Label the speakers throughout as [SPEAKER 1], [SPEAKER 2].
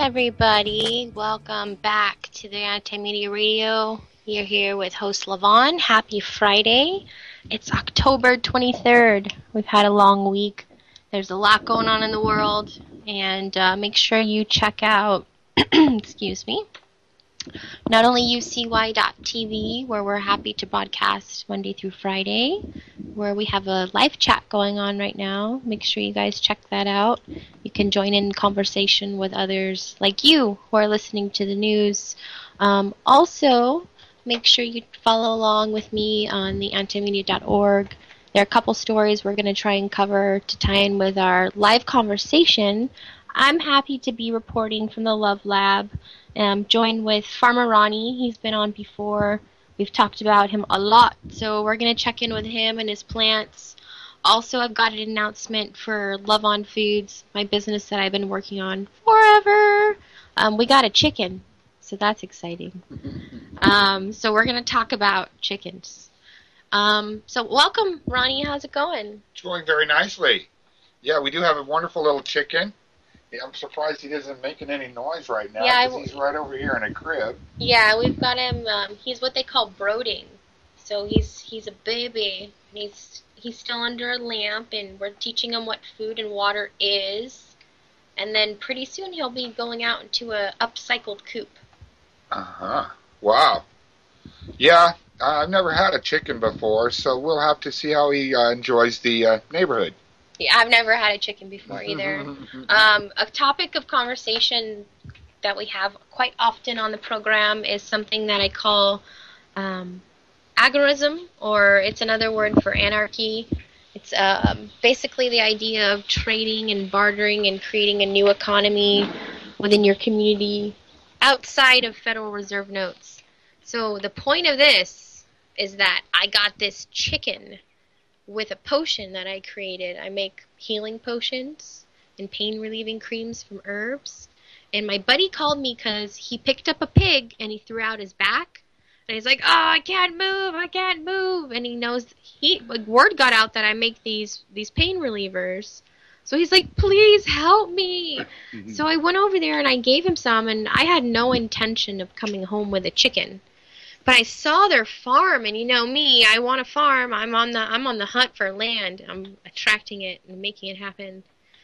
[SPEAKER 1] everybody. Welcome back to the Anti-Media Radio. You're here with host Lavonne. Happy Friday. It's October 23rd. We've had a long week. There's a lot going on in the world. And make sure you check out, excuse me, not only UCY.TV, where we're happy to broadcast Monday through Friday, where we have a live chat going on right now. Make sure you guys check that out. You can join in conversation with others like you who are listening to the news. Also, make sure you follow along with me on the antimedia.org. There are a couple stories we're going to try and cover to tie in with our live conversation. I'm happy to be reporting from the Love Lab. Joined with Farmer Ronnie. He's been on before. We've talked about him a lot, so we're going to check in with him and his plants. Also, I've got an announcement for Lavonne Foods, my business that I've been working on forever. We got a chicken, so that's exciting. So we're going to talk about chickens. So welcome, Ronnie. How's it going?
[SPEAKER 2] It's going very nicely. Yeah, we do have a wonderful little chicken. Yeah, I'm surprised he isn't making any noise right now because he's right over here in a crib.
[SPEAKER 1] Yeah, we've got him. He's what they call brooding. So he's a baby. He's still under a lamp, and we're teaching him what food and water is. And then pretty soon he'll be going out into a upcycled coop.
[SPEAKER 2] Wow. Yeah, I've never had a chicken before, so we'll have to see how he enjoys the neighborhood.
[SPEAKER 1] Yeah, I've never had a chicken before either. A topic of conversation that we have quite often on the program is something that I call agorism, or it's another word for anarchy. It's basically the idea of trading and bartering and creating a new economy within your community outside of Federal Reserve notes. So the point of this is that I got this chicken with a potion that I created. I make healing potions and pain-relieving creams from herbs. And my buddy called me because he picked up a pig and he threw out his back. And he's like, "Oh, I can't move. And he knows, word got out that I make these pain relievers. So he's like, "Please help me." So I went over there and I gave him some, and I had no intention of coming home with a chicken. But I saw their farm, and you know me, I want a farm. I'm on the hunt for land. I'm attracting it and making it happen.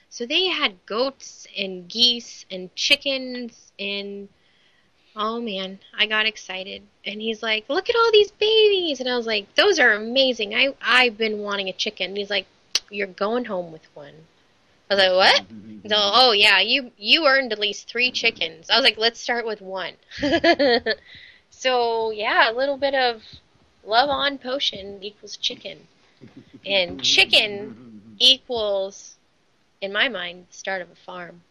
[SPEAKER 1] So they had goats and geese and chickens, and oh man, I got excited. And he's like, "Look at all these babies." And I was like, "Those are amazing. I've been wanting a chicken." And he's like, "You're going home with one." I was like, "What?" He's like, "Oh yeah, you earned at least 3 chickens." I was like, "Let's start with 1." So, yeah, a little bit of love on potion equals chicken. And chicken equals, in my mind, the start of a farm.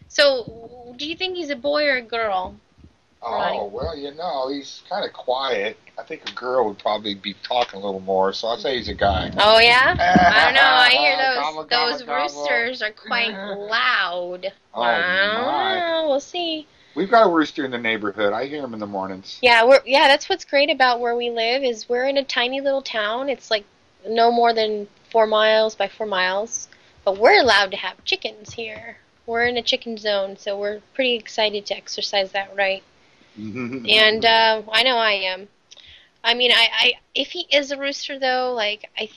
[SPEAKER 1] So, do you think he's a boy or a girl, Ronnie?
[SPEAKER 2] Oh, well, he's kind of quiet. I think a girl would probably be talking a little more, so I'd say he's a guy.
[SPEAKER 1] Oh, yeah? I don't know. I hear those roosters are quite loud.
[SPEAKER 2] Oh, my.
[SPEAKER 1] We'll see.
[SPEAKER 2] We've got a rooster in the neighborhood. I hear him in the mornings.
[SPEAKER 1] Yeah, that's what's great about where we live is we're in a tiny little town. It's like no more than 4 miles by 4 miles. But we're allowed to have chickens here. We're in a chicken zone, so we're pretty excited to exercise that right. And I know I am. I mean, I if he is a rooster though, like I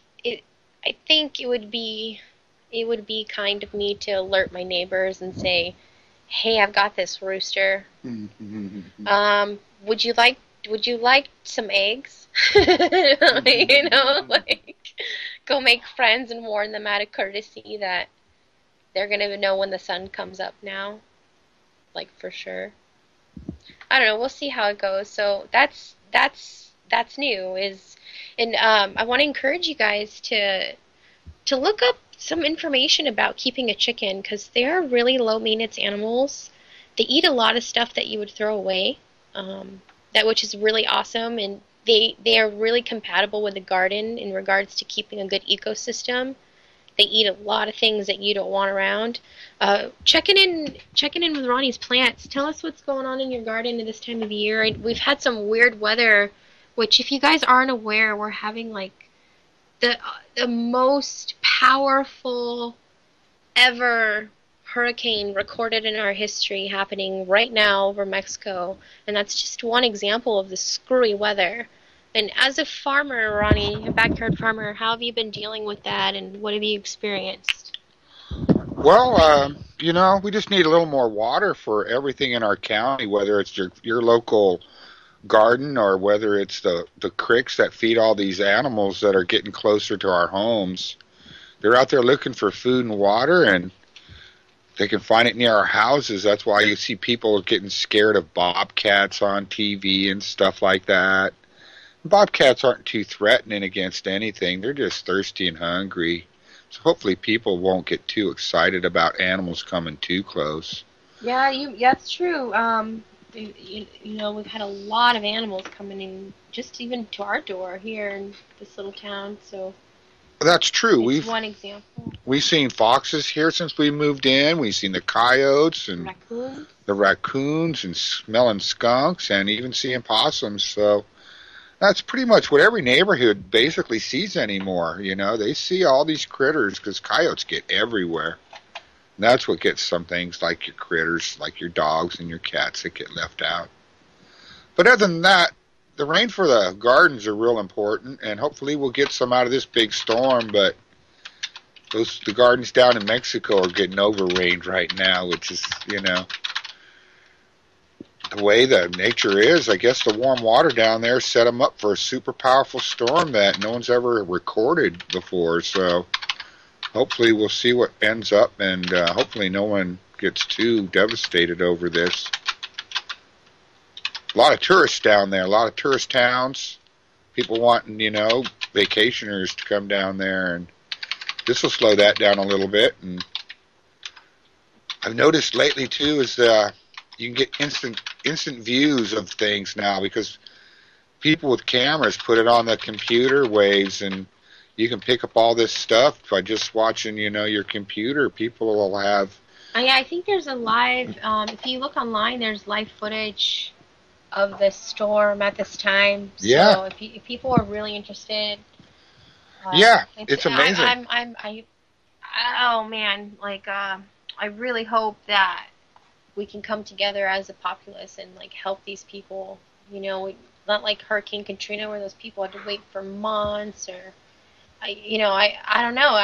[SPEAKER 1] think it would be kind of me to alert my neighbors and say, "Hey, I've got this rooster. Would you like some eggs?" You know, like go make friends and warn them out of courtesy that they're gonna know when the sun comes up now, like for sure. I don't know. We'll see how it goes. So that's new. I want to encourage you guys to look up some information about keeping a chicken because they are really low maintenance animals. They eat a lot of stuff that you would throw away, which is really awesome, and they are really compatible with the garden in regards to keeping a good ecosystem. They eat a lot of things that you don't want around. Checking in with Ronnie's plants. Tell us what's going on in your garden at this time of year. We've had some weird weather, which if you guys aren't aware, we're having like the most powerful ever hurricane recorded in our history happening right now over Mexico, and that's just one example of the screwy weather. And as a farmer, Ronnie, a backyard farmer, how have you been dealing with that, and what have you experienced?
[SPEAKER 2] Well, we just need a little more water for everything in our county, whether it's your local garden or whether it's the creeks that feed all these animals that are getting closer to our homes. They're out there looking for food and water, and they can find it near our houses. That's why you see people getting scared of bobcats on TV and stuff like that. Bobcats aren't too threatening against anything. They're just thirsty and hungry. So hopefully people won't get too excited about animals coming too close.
[SPEAKER 1] Yeah, that's true. We've had a lot of animals coming in, just even to our door here in this little town. So
[SPEAKER 2] that's true.
[SPEAKER 1] It's one example.
[SPEAKER 2] We've seen foxes here since we moved in. We've seen the coyotes and the raccoons and smelling skunks and even seeing possums. So that's pretty much what every neighborhood basically sees anymore. They see all these critters because coyotes get everywhere. And that's what gets some things like your critters, like your dogs and your cats that get left out. But other than that, the rain for the gardens are real important, and hopefully we'll get some out of this big storm, but the gardens down in Mexico are getting over-rained right now, which is, the way that nature is. I guess the warm water down there set them up for a super powerful storm that no one's ever recorded before, so hopefully we'll see what ends up, and hopefully no one gets too devastated over this. A lot of tourists down there, a lot of tourist towns, people wanting, vacationers to come down there, and this will slow that down a little bit. And I've noticed lately, too, is you can get instant views of things now because people with cameras put it on the computer waves, and you can pick up all this stuff by just watching, your computer. People will have...
[SPEAKER 1] Yeah, I think there's a live, if you look online, there's live footage of the storm at this time. So
[SPEAKER 2] yeah.
[SPEAKER 1] If people are really interested,
[SPEAKER 2] yeah, it's amazing.
[SPEAKER 1] Oh man, I really hope that we can come together as a populace and help these people. Not like Hurricane Katrina where those people had to wait for months, or I don't know.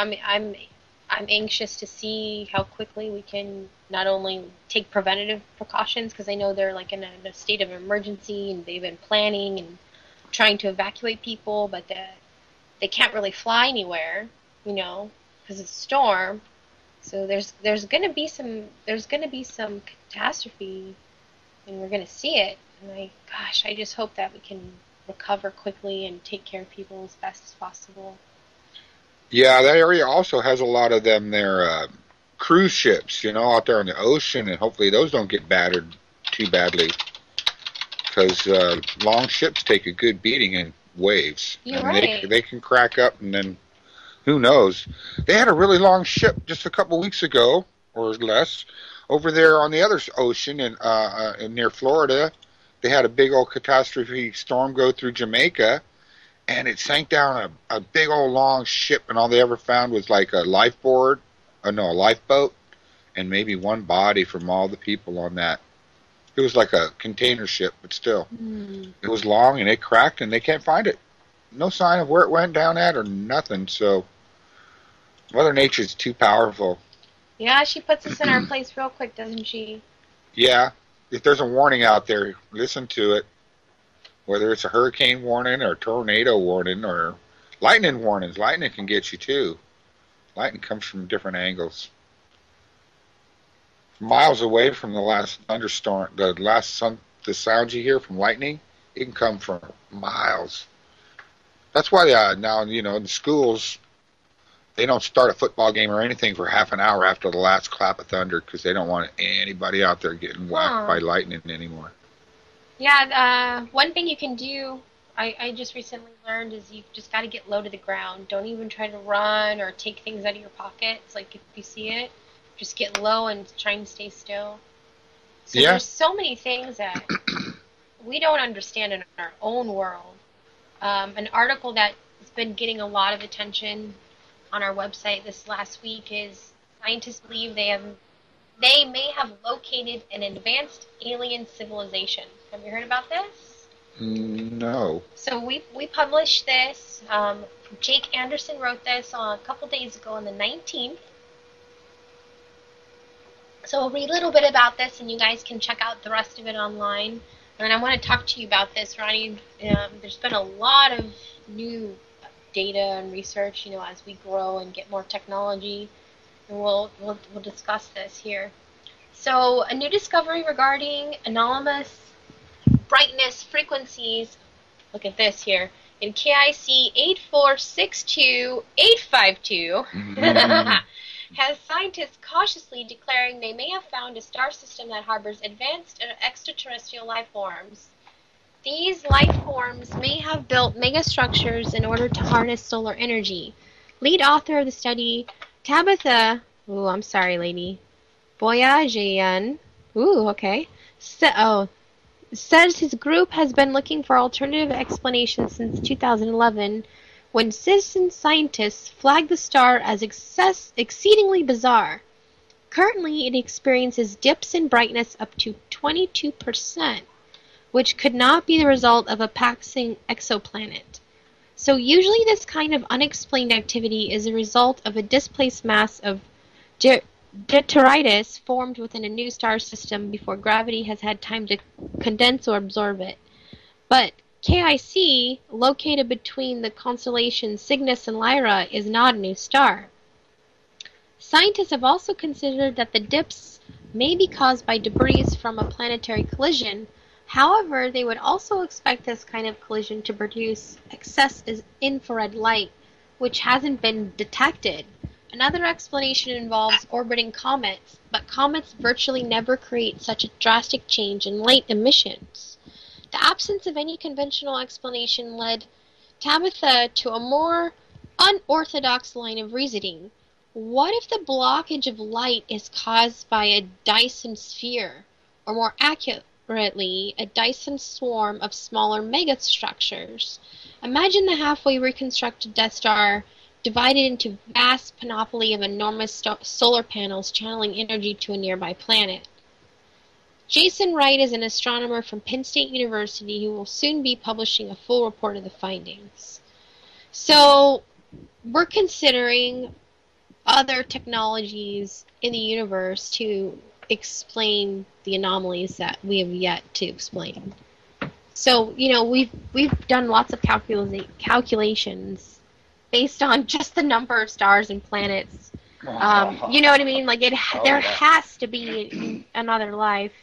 [SPEAKER 1] I'm anxious to see how quickly we can not only take preventative precautions, because I know they're in a state of emergency and they've been planning and trying to evacuate people, but they can't really fly anywhere, because it's a storm. So there's gonna be some catastrophe, and we're gonna see it. And I just hope that we can recover quickly and take care of people as best as possible.
[SPEAKER 2] Yeah, that area also has a lot of them there cruise ships, out there in the ocean, and hopefully those don't get battered too badly, because long ships take a good beating in waves.
[SPEAKER 1] You're right.
[SPEAKER 2] They can crack up, and then who knows? They had a really long ship just a couple weeks ago, or less, over there on the other ocean in near Florida. They had a big old catastrophe storm go through Jamaica, and it sank down a big old long ship, and all they ever found was a lifeboat, and maybe one body from all the people on that. It was like a container ship, but still. It was long, and it cracked, and they can't find it. No sign of where it went down at or nothing, so Mother Nature's too powerful.
[SPEAKER 1] Yeah, she puts us in our place real quick, doesn't she?
[SPEAKER 2] Yeah. If there's a warning out there, listen to it. Whether it's a hurricane warning or tornado warning or lightning warnings. Lightning can get you too. Lightning comes from different angles. Miles away from the last thunderstorm, the sound you hear from lightning, it can come from miles. That's why now, in the schools, they don't start a football game or anything for half an hour after the last clap of thunder, because they don't want anybody out there getting whacked by lightning anymore.
[SPEAKER 1] Yeah, one thing you can do, I just recently learned, is you just got to get low to the ground. Don't even try to run or take things out of your pockets. If you see it, just get low and try and stay still. So there's so many things that we don't understand in our own world. An article that's been getting a lot of attention on our website this last week is scientists believe they have they may have located an advanced alien civilization. Have you heard about this?
[SPEAKER 2] No.
[SPEAKER 1] So we published this. Jake Anderson wrote this a couple days ago on the 19th. So I'll read a little bit about this, and you guys can check out the rest of it online. And I want to talk to you about this, Ronnie. There's been a lot of new data and research, as we grow and get more technology, and we'll discuss this here. So a new discovery regarding anomalous brightness frequencies. Look at this here in KIC 8462852. Has scientists cautiously declaring they may have found a star system that harbors advanced extraterrestrial life forms. These life forms may have built megastructures in order to harness solar energy. Lead author of the study, Tabitha, I'm sorry, lady, Boyajian, says his group has been looking for alternative explanations since 2011, when citizen scientists flagged the star as exceedingly bizarre. Currently, it experiences dips in brightness up to 22%, which could not be the result of a passing exoplanet. So usually this kind of unexplained activity is a result of a displaced mass of detritus formed within a new star system before gravity has had time to condense or absorb it. But KIC, located between the constellations Cygnus and Lyra, is not a new star. Scientists have also considered that the dips may be caused by debris from a planetary collision. However, they would also expect this kind of collision to produce excess infrared light, which hasn't been detected. Another explanation involves orbiting comets, but comets virtually never create such a drastic change in light emissions. The absence of any conventional explanation led Tabitha to a more unorthodox line of reasoning. What if the blockage of light is caused by a Dyson sphere, or more accurately, a Dyson swarm of smaller megastructures? Imagine the halfway reconstructed Death Star divided into vast panoply of enormous solar panels channeling energy to a nearby planet. Jason Wright is an astronomer from Penn State University who will soon be publishing a full report of the findings. So, we're considering other technologies in the universe to explain the anomalies that we have yet to explain. So, we've done lots of calculations based on just the number of stars and planets. You know what I mean? Like there has to be another life.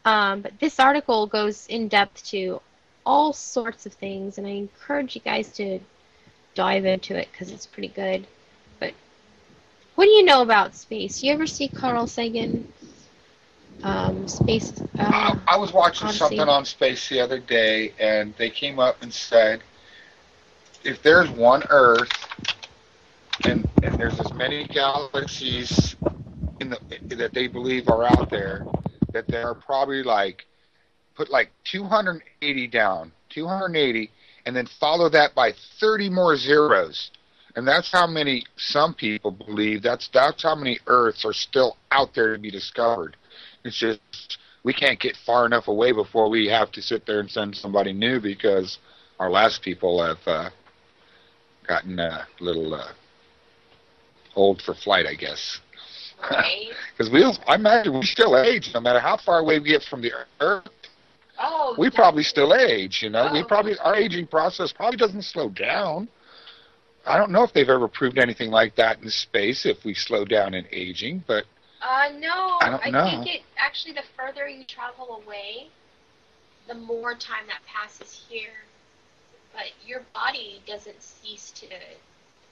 [SPEAKER 1] But this article goes in depth to all sorts of things, and I encourage you guys to dive into it because it's pretty good. But what do you know about space? You ever see Carl Sagan? Space.
[SPEAKER 2] I was watching
[SPEAKER 1] Odyssey.
[SPEAKER 2] something on space the other day, and they came up and said, if there's one Earth, and there's as many galaxies that they believe are out there, that there are probably put 280 down, 280, and then follow that by 30 more zeros. And that's how many some people believe, that's how many Earths are still out there to be discovered. It's just, we can't get far enough away before we have to sit there and send somebody new because our last people have gotten a little old for flight, I guess.
[SPEAKER 1] Right.
[SPEAKER 2] Because I imagine we still age, no matter how far away we get from the Earth.
[SPEAKER 1] Oh,
[SPEAKER 2] we probably still age,
[SPEAKER 1] Oh.
[SPEAKER 2] Our aging process probably doesn't slow down. I don't know if they've ever proved anything like that in space, if we slow down in aging, but
[SPEAKER 1] No.
[SPEAKER 2] I don't know.
[SPEAKER 1] I think actually the further you travel away, the more time that passes here. But your body doesn't cease to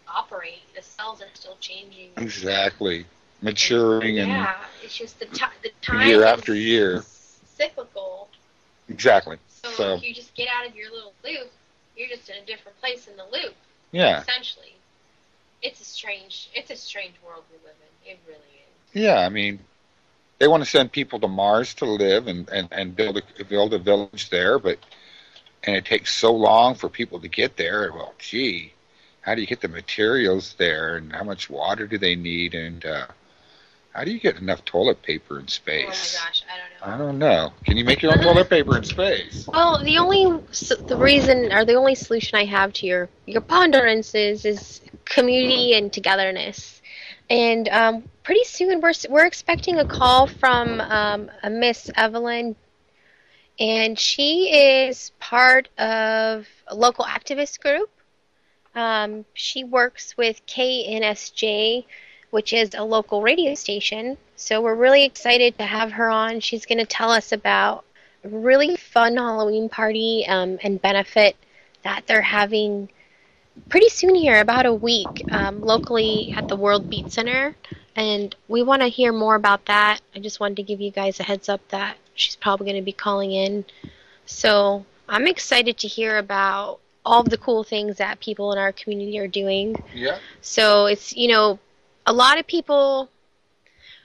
[SPEAKER 1] operate. The cells are still changing.
[SPEAKER 2] Exactly. Maturing and
[SPEAKER 1] it's just the time
[SPEAKER 2] year
[SPEAKER 1] is
[SPEAKER 2] after year.
[SPEAKER 1] cyclical.
[SPEAKER 2] Exactly.
[SPEAKER 1] So if you just get out of your little loop, you're just in a different place in the loop.
[SPEAKER 2] Yeah.
[SPEAKER 1] Essentially, it's a strange world we live in. It really is.
[SPEAKER 2] Yeah, I mean, they want to send people to Mars to live and build a village there, and it takes so long for people to get there. Well, gee, how do you get the materials there, and how much water do they need? And How do you get enough toilet paper in
[SPEAKER 1] Oh my
[SPEAKER 2] space?
[SPEAKER 1] gosh, I don't know.
[SPEAKER 2] I don't know. Can you make your own toilet paper in space?
[SPEAKER 1] Well, the reason or the only solution I have to your ponderances is community and togetherness. And pretty soon we're expecting a call from a Miss Evelyn, and she is part of a local activist group. She works with KNSJ, which is a local radio station. So we're really excited to have her on. She's going to tell us about a really fun Halloween party and benefit that they're having pretty soon here, about a week, locally at the World Beat Center. And we want to hear more about that. I just wanted to give you guys a heads up that she's probably going to be calling in. So I'm excited to hear about all of the cool things that people in our community are doing.
[SPEAKER 2] Yeah.
[SPEAKER 1] So it's, a lot of people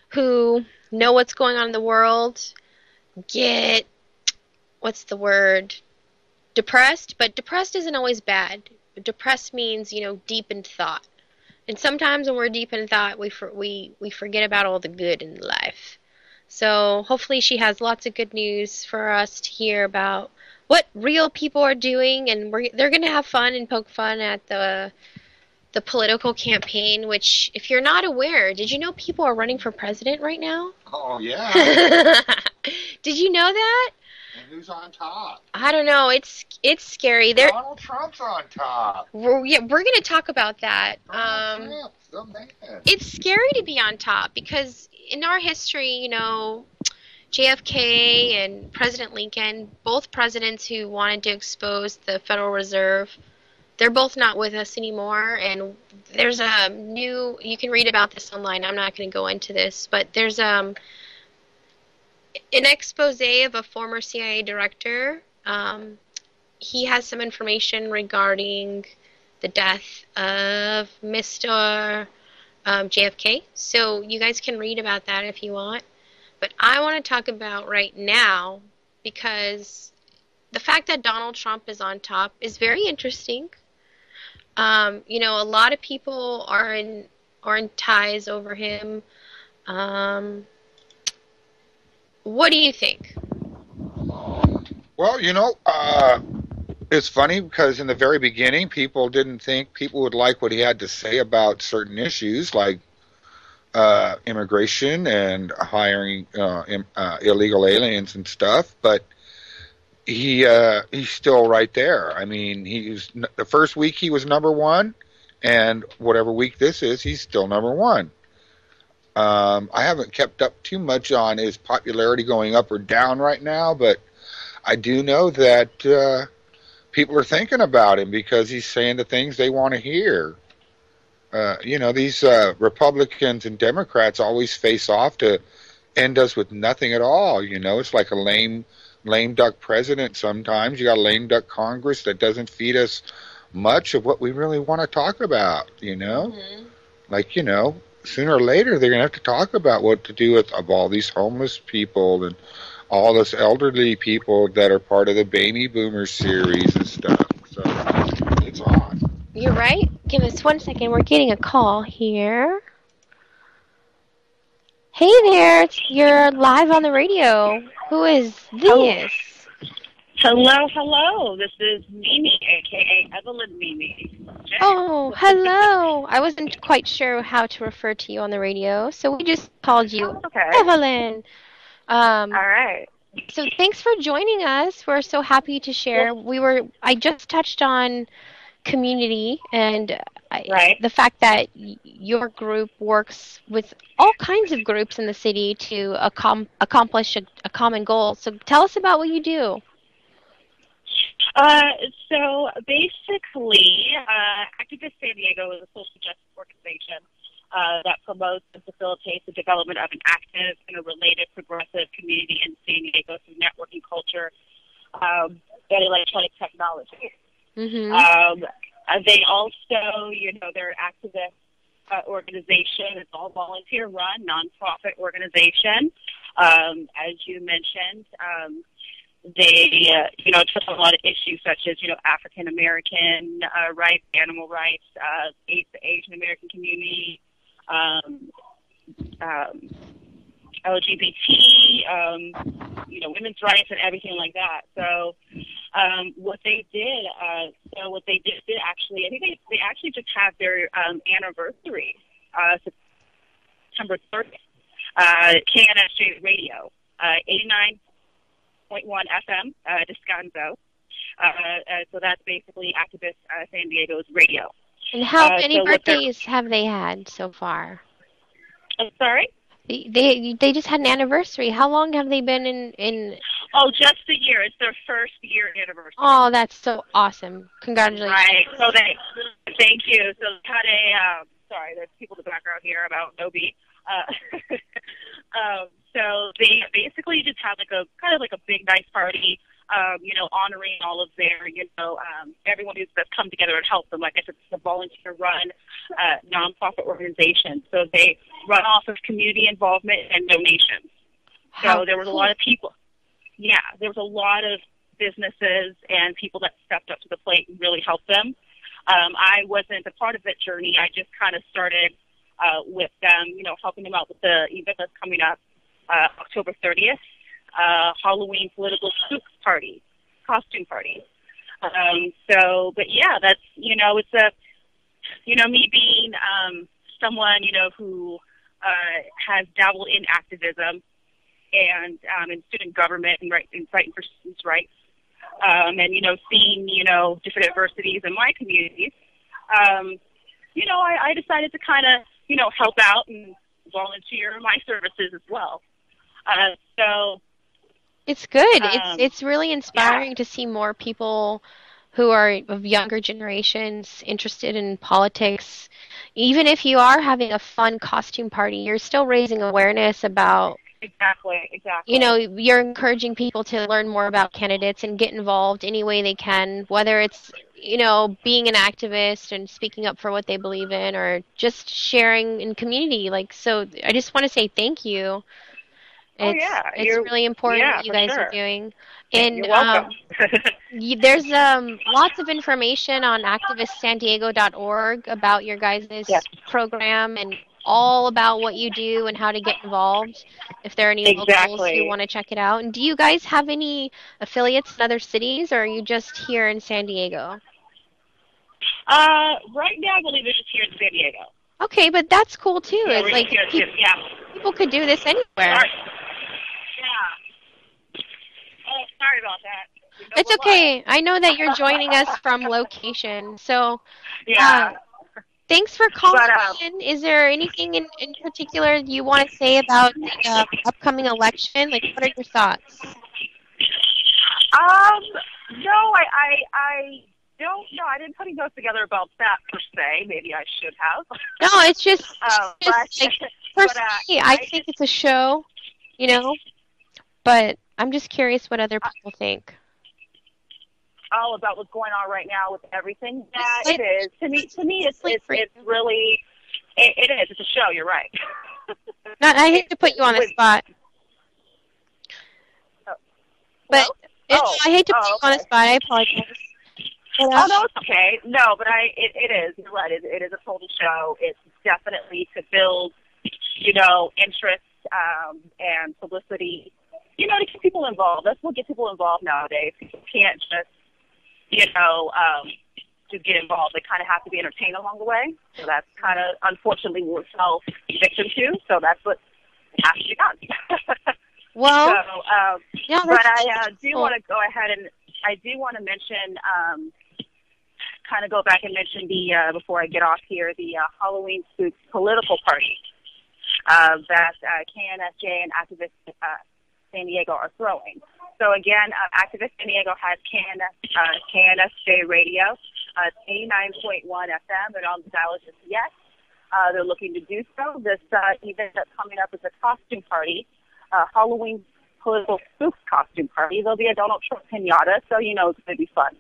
[SPEAKER 1] who know what's going on in the world get, what's the word, depressed, but depressed isn't always bad. Depressed means, deep in thought. And sometimes when we're deep in thought, we forget about all the good in life. So hopefully she has lots of good news for us to hear about what real people are doing, and they're going to have fun and poke fun at the political campaign, which, if you're not aware, did you know people are running for president right now?
[SPEAKER 2] Oh, yeah.
[SPEAKER 1] Did you know that?
[SPEAKER 2] And who's on top?
[SPEAKER 1] I don't know. It's scary.
[SPEAKER 2] Donald Trump's on top.
[SPEAKER 1] We're going to talk about that.
[SPEAKER 2] Donald Trump, the man.
[SPEAKER 1] It's scary to be on top because in our history, JFK and President Lincoln, both presidents who wanted to expose the Federal Reserve, they're both not with us anymore. And there's you can read about this online. I'm not going to go into this, but there's an expose of a former CIA director. He has some information regarding the death of Mr. JFK. So you guys can read about that if you want. But I want to talk about right now, because the fact that Donald Trump is on top is very interesting. A lot of people are in ties over him. What do you think?
[SPEAKER 2] Well, it's funny because in the very beginning, people didn't think people would like what he had to say about certain issues like immigration and hiring illegal aliens and stuff. But he's still right there. I mean, the first week he was number one, and whatever week this is, he's still number one. I haven't kept up too much on his popularity going up or down right now, but I do know that people are thinking about him because he's saying the things they want to hear. These Republicans and Democrats always face off to end us with nothing at all. It's like a lame duck president sometimes. You got a lame duck Congress that doesn't feed us much of what we really want to talk about, Mm-hmm. Like, sooner or later they're going to have to talk about what to do with all these homeless people and all those elderly people that are part of the baby boomer series and stuff. So it's on.
[SPEAKER 1] You're right. Give us 1 second. We're getting a call here. Hey there. You're live on the radio. Who is this?
[SPEAKER 3] Hello. This is Mimi, a.k.a. Evelyn Mimi. Jay.
[SPEAKER 1] Oh, hello. I wasn't quite sure how to refer to you on the radio, so we just called you Evelyn.
[SPEAKER 3] All right.
[SPEAKER 1] So thanks for joining us. We're so happy to share. I just touched on community and the fact that your group works with all kinds of groups in the city to accomplish a common goal. So tell us about what you do.
[SPEAKER 3] So basically, Activist San Diego is a social justice organization that promotes and facilitates the development of an active and a related progressive community in San Diego through networking culture and electronic technology.
[SPEAKER 1] Mm-hmm.
[SPEAKER 3] They also, they're an activist organization. It's all volunteer-run, nonprofit organization. As you mentioned, they, touch on a lot of issues such as, African American rights, animal rights, the Asian American community. LGBT, women's rights and everything like that. So what they did actually, I think they actually just had their anniversary, September 30th. KNSJ Radio, 89.1 FM, Descanso. So that's basically Activist San Diego's radio.
[SPEAKER 1] And how many birthdays have they had so far?
[SPEAKER 3] I'm sorry?
[SPEAKER 1] They just had an anniversary. How long have they been in?
[SPEAKER 3] Oh, just a year. It's their first year anniversary.
[SPEAKER 1] Oh, that's so awesome! Congratulations.
[SPEAKER 3] Right. So thank you. So had sorry, there's people in the background here about no beat. So they basically just had like a kind of like a big nice party. Honoring all of their, everyone that's come together and helped them. Like I said, it's a volunteer-run nonprofit organization. So they run off of community involvement and donations. So there was a lot of people. Yeah, there was a lot of businesses and people that stepped up to the plate and really helped them. I wasn't a part of that journey. I just kind of started with them, helping them out with the event that's coming up October 30th. Halloween political spooks party, costume party. But yeah, that's, it's me being someone, who has dabbled in activism and in student government and fighting for students' rights. And, seeing, different adversities in my communities, I decided to kind of, help out and volunteer my services as well. So
[SPEAKER 1] it's good. It's really inspiring to see more people who are of younger generations interested in politics. Even if you are having a fun costume party, you're still raising awareness about.
[SPEAKER 3] Exactly.
[SPEAKER 1] You're encouraging people to learn more about candidates and get involved any way they can, whether it's, being an activist and speaking up for what they believe in or just sharing in community. So I just want to say thank you. It's really important what you guys are doing. And
[SPEAKER 3] you're welcome.
[SPEAKER 1] There's lots of information on activistsandiego.org about your guys' program and all about what you do and how to get involved if there are any locals who want to check it out. And do you guys have any affiliates in other cities, or are you just here in San Diego?
[SPEAKER 3] Right now, I believe it's just here in San Diego.
[SPEAKER 1] Okay, but that's cool too.
[SPEAKER 3] Yeah,
[SPEAKER 1] it's like people could do this anywhere.
[SPEAKER 3] Sorry. Yeah. Oh, sorry about that.
[SPEAKER 1] It's okay. I know that you're joining us from location, so thanks for calling in. Is there anything in particular you want to say about the upcoming election? Like, what are your thoughts?
[SPEAKER 3] No, I don't know. I didn't put any notes together about that per se. Maybe I should have.
[SPEAKER 1] No, it's just personally, I think it's a show, but I'm just curious what other people think.
[SPEAKER 3] Oh, about what's going on right now with everything? Yeah, it is. To me, it's really, it is. It's a show. You're right.
[SPEAKER 1] I hate to put you on the spot. But I hate to put you on the spot. I apologize.
[SPEAKER 3] Oh, no, it's okay. No, but it is. You're right. It is a total show. It's definitely to build, interest and publicity, to keep people involved. That's what gets people involved nowadays. People can't just, just get involved. They kind of have to be entertained along the way. So that's kind of, unfortunately, what we're fell victim to. So that's what has to be done.
[SPEAKER 1] Well,
[SPEAKER 3] but I do want to go ahead and I do want to mention, kind of go back and mention before I get off here, the Halloween Spooks political party that KNSJ and Activist San Diego are throwing. So again, Activist San Diego has KNSJ Radio, 89.1 FM, and on the dial is just yes. They're looking to do so. This event that's coming up is a costume party, Halloween political spooks costume party. There'll be a Donald Trump pinata, so it's going to be fun.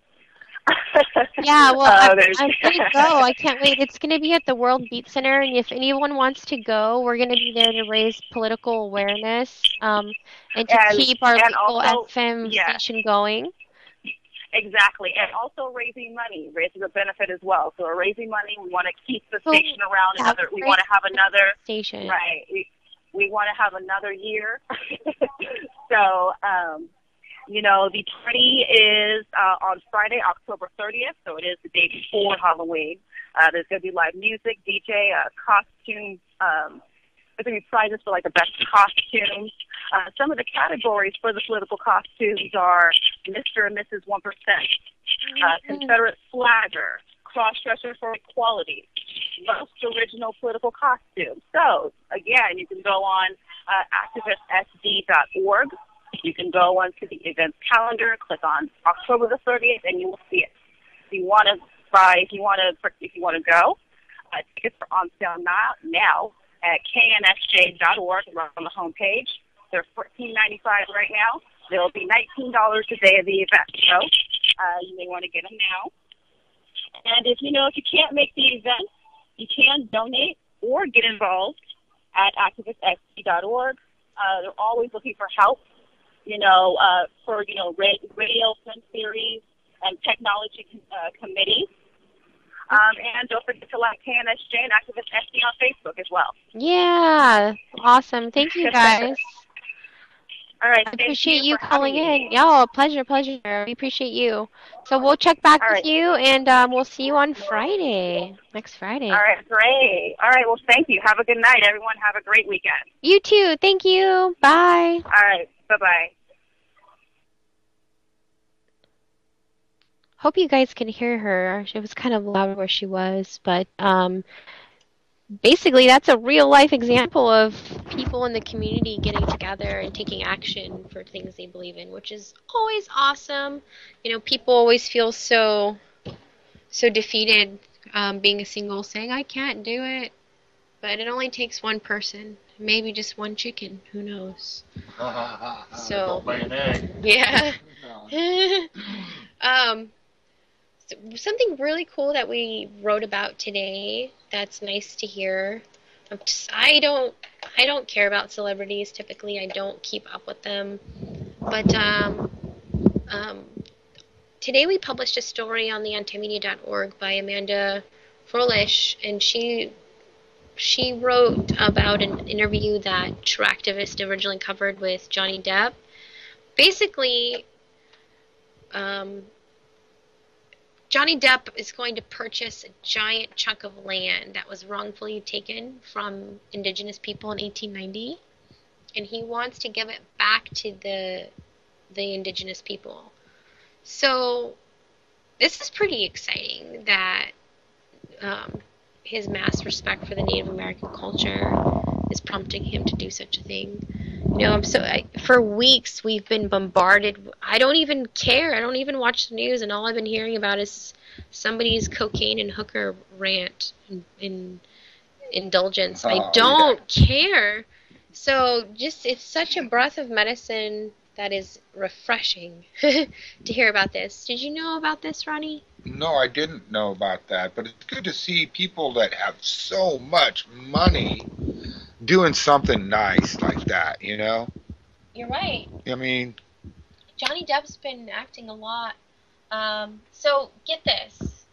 [SPEAKER 1] Yeah, well, I'm going to go. I can't wait. It's going to be at the World Beat Center, and if anyone wants to go, we're going to be there to raise political awareness and to keep our local FM station going.
[SPEAKER 3] Exactly, and also raising money raises a benefit as well. So we're raising money. We want to keep the station around another. We want to have another
[SPEAKER 1] station.
[SPEAKER 3] Right. We want to have another year. So, the party is on Friday, October 30th. So it is the day before Halloween. There's going to be live music, DJ, costumes. There's going to be prizes for like the best costumes. Some of the categories for the political costumes are Mr. and Mrs. 1%, Confederate Flagger, Cross-Dresser for Equality, most original political costume. So, again, you can go on activistsd.org. You can go onto the events calendar, click on October the 30th, and you will see it. If you want to go, tickets are on sale now at knsj.org, right on the homepage. They're $14.95 right now. They'll be $19 the day of the event. So you may want to get them now. And if you can't make the event, you can donate or get involved at activistsd.org. They're always looking for help, for radio, film series, and technology committees. And don't forget to like KNSJ and Activist SD on Facebook as well.
[SPEAKER 1] Yeah, awesome. Thank you, guys.
[SPEAKER 3] All right.
[SPEAKER 1] I appreciate you calling in. Yeah, pleasure. We appreciate you. So we'll check back with you, and we'll see you on Friday, next Friday.
[SPEAKER 3] All right, great. All right, well, thank you. Have a good night, everyone. Have a great weekend.
[SPEAKER 1] You too. Thank you. Bye.
[SPEAKER 3] All right, bye-bye.
[SPEAKER 1] Hope you guys can hear her. It was kind of loud where she was, but basically that's a real life example of people in the community getting together and taking action for things they believe in, which is always awesome. People always feel so defeated being a single, saying I can't do it, but it only takes one person, maybe just one chicken, who knows. So
[SPEAKER 2] lay an egg.
[SPEAKER 1] Yeah. Something really cool that we wrote about today that's nice to hear. I don't care about celebrities typically. I don't keep up with them. But today we published a story on the antimedia.org by Amanda Froelich, and she wrote about an interview that True Activist originally covered with Johnny Depp. Basically, Johnny Depp is going to purchase a giant chunk of land that was wrongfully taken from indigenous people in 1890, and he wants to give it back to the indigenous people. So this is pretty exciting that his mass respect for the Native American culture is prompting him to do such a thing. For weeks we've been bombarded. I don't even care. I don't even watch the news, and all I've been hearing about is somebody's cocaine and hooker rant and indulgence. I don't care. So it's such a breath of medicine that is refreshing to hear about this. Did you know about this, Ronnie?
[SPEAKER 2] No, I didn't know about that, but it's good to see people that have so much money doing something nice like that,
[SPEAKER 1] You're right.
[SPEAKER 2] I mean,
[SPEAKER 1] Johnny Depp's been acting a lot. So get this.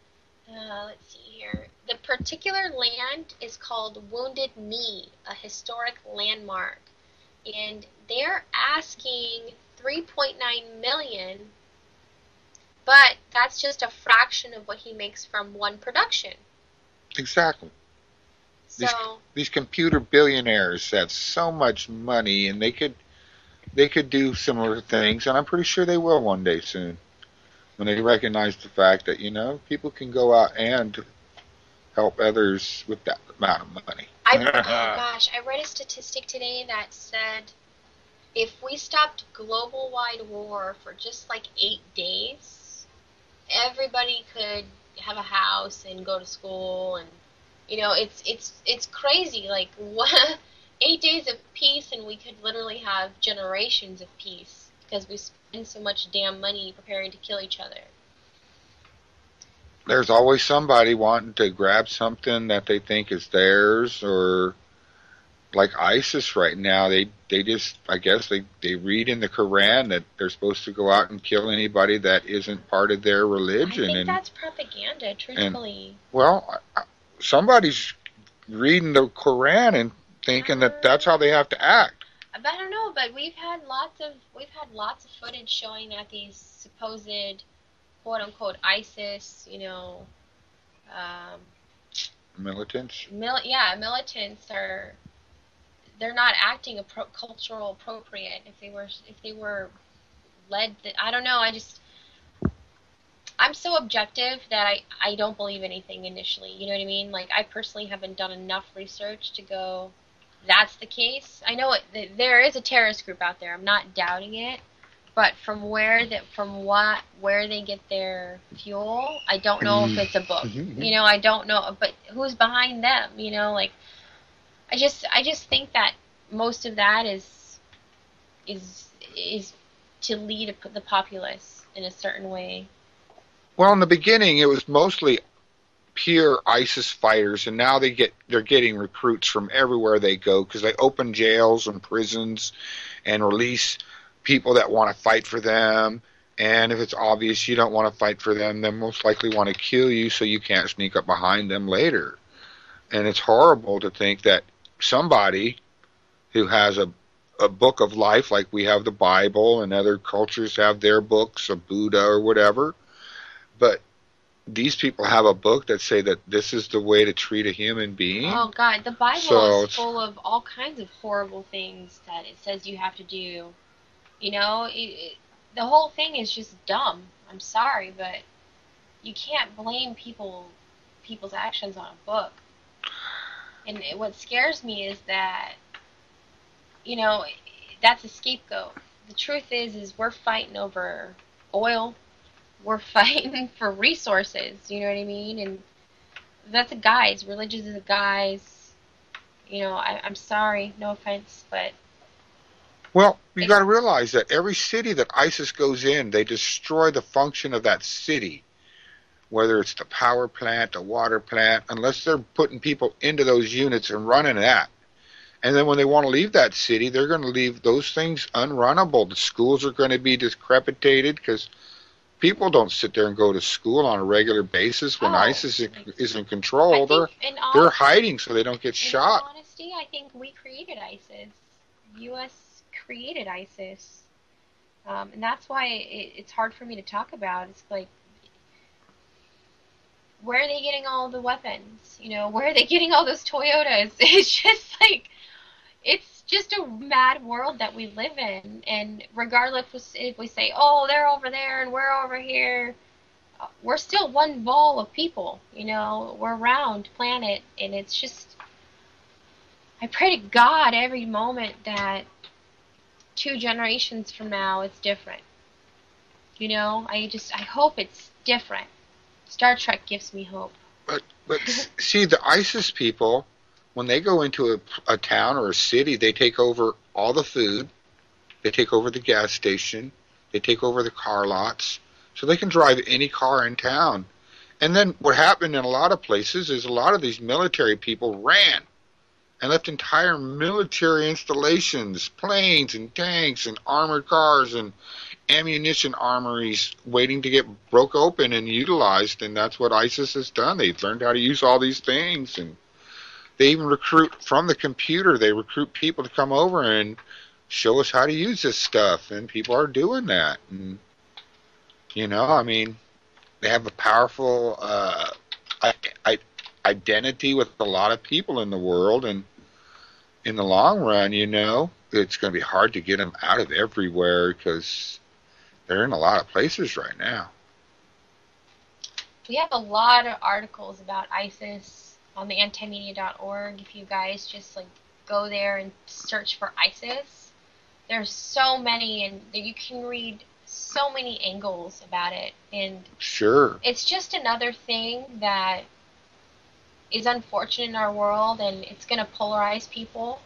[SPEAKER 1] Let's see here. The particular land is called Wounded Knee, a historic landmark, and they're asking $3.9 million, but that's just a fraction of what he makes from one production.
[SPEAKER 2] Exactly.
[SPEAKER 1] So
[SPEAKER 2] these computer billionaires have so much money, and they could do similar things, and I'm pretty sure they will one day soon, when they recognize the fact that people can go out and help others with that amount of money.
[SPEAKER 1] I read a statistic today that said if we stopped global-wide war for just like 8 days, everybody could have a house and go to school, and it's crazy. Like 8 days of peace, and we could literally have generations of peace because we spend so much damn money preparing to kill each other.
[SPEAKER 2] There's always somebody wanting to grab something that they think is theirs, or like ISIS right now, they just, I guess they read in the Quran that they're supposed to go out and kill anybody that isn't part of their
[SPEAKER 1] I
[SPEAKER 2] religion,
[SPEAKER 1] think that's propaganda,
[SPEAKER 2] and
[SPEAKER 1] truthfully.
[SPEAKER 2] well, somebody's reading the Quran and thinking that that's how they have to act.
[SPEAKER 1] But I don't know, but we've had lots of footage showing that these supposed quote unquote ISIS, um,
[SPEAKER 2] Militants.
[SPEAKER 1] militants are, they're not acting cultural appropriate. If they were led, I don't know. I'm so objective that I don't believe anything initially. You know what I mean? Like, I personally haven't done enough research to go, that's the case. I know there is a terrorist group out there. I'm not doubting it. But where they get their fuel, I don't know if it's a book. I don't know, but who's behind them? Like, I just think that most of that is to lead the populace in a certain way.
[SPEAKER 2] Well, in the beginning, it was mostly pure ISIS fighters, and now they're getting recruits from everywhere they go because they open jails and prisons and release people that want to fight for them. And if it's obvious you don't want to fight for them, they most likely want to kill you so you can't sneak up behind them later. And it's horrible to think that somebody who has a book of life, like we have the Bible and other cultures have their books of Buddha or whatever, but these people have a book that say that this is the way to treat a human being.
[SPEAKER 1] Oh God, the Bible is full of all kinds of horrible things that it says you have to do. The whole thing is just dumb. I'm sorry, but you can't blame people's actions on a book. And what scares me is that, that's a scapegoat. The truth is we're fighting over oil. We're fighting for resources. You know what I mean? And that's a guise. Religion is a guise. I'm sorry, no offense, but.
[SPEAKER 2] Well, you got to realize that every city that ISIS goes in, they destroy the function of that city, whether it's the power plant, the water plant, unless they're putting people into those units and running that. And then when they want to leave that city, they're going to leave those things unrunnable. The schools are going to be decrepitated because people don't sit there and go to school on a regular basis when ISIS is in control. They're hiding so they don't get shot.
[SPEAKER 1] In honesty, I think we created ISIS. U.S. created ISIS. And that's why it's hard for me to talk about. It's like, where are they getting all the weapons? Where are they getting all those Toyotas? It's just like, it's just a mad world that we live in. And regardless if we say, oh, they're over there and we're over here, we're still one ball of people. We're a round planet. And it's just, I pray to God every moment that 2 generations from now it's different. I hope it's different. Star Trek gives me hope.
[SPEAKER 2] But see, the ISIS people, when they go into a town or a city, they take over all the food, they take over the gas station, they take over the car lots, so they can drive any car in town. And then what happened in a lot of places is a lot of these military people ran and left entire military installations, planes and tanks and armored cars and ammunition armories waiting to get broke open and utilized, and that's what ISIS has done. They've learned how to use all these things, and they even recruit from the computer. They recruit people to come over and show us how to use this stuff, and people are doing that. And, they have a powerful identity with a lot of people in the world, and in the long run, it's going to be hard to get them out of everywhere because they're in a lot of places right now.
[SPEAKER 1] We have a lot of articles about ISIS on the antimedia.org. If you guys just go there and search for ISIS, there's so many, and you can read so many angles about it. And
[SPEAKER 2] sure,
[SPEAKER 1] it's just another thing that is unfortunate in our world, and it's going to polarize people,